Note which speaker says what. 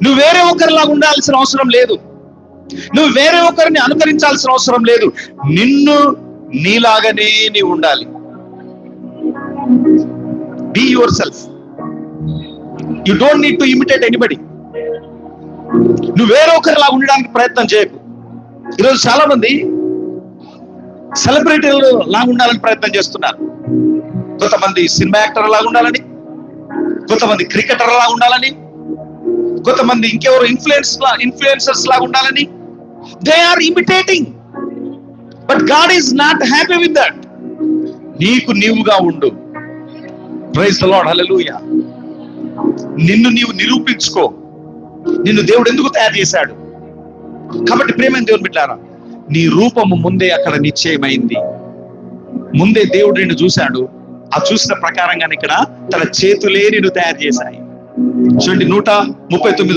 Speaker 1: నువ్వు వేరే ఒకరిలాగా ఉండాల్సిన అవసరం లేదు. నువ్వు వేరే ఒకరిని అనుకరించాల్సిన అవసరం లేదు. నిన్ను నీలాగానే నీవు ఉండాలి. Be yourself. You don't need to imitate anybody. నువ్వు వేరే ఒకరిలాగా ఉండడానికి ప్రయత్నం చేయకు. ఈరోజు చాలా మంది సెలబ్రిటీలు లాగా ఉండాలని ప్రయత్నం చేస్తున్నారు. కొంతమంది సినిమా యాక్టర్ లాగా ఉండాలని, కొంతమంది క్రికెటర్ లాగా ఉండాలని, కొంతమంది ఇంకెవరు ఇన్ఫ్లుయెన్సర్స్ లాగా ఉండాలని. They are imitating, but God is not happy with that. నీకు నీవుగా ఉండు. Praise the Lord, hallelujah. నిన్ను నీవు నిరూపించుకో. నిన్ను దేవుడు ఎందుకు తయారు చేశాడు? కాబట్టి ప్రేమైన దేవుని బిడ్డలారా, నీ రూపము ముందే అక్కడ నిశ్చయమైంది. ముందే దేవుడు నిన్ను చూశాడు. ఆ చూసిన ప్రకారంగానే ఇక్కడ తన చేతులే నిన్ను తయారు చేశాయి. చూడండి 139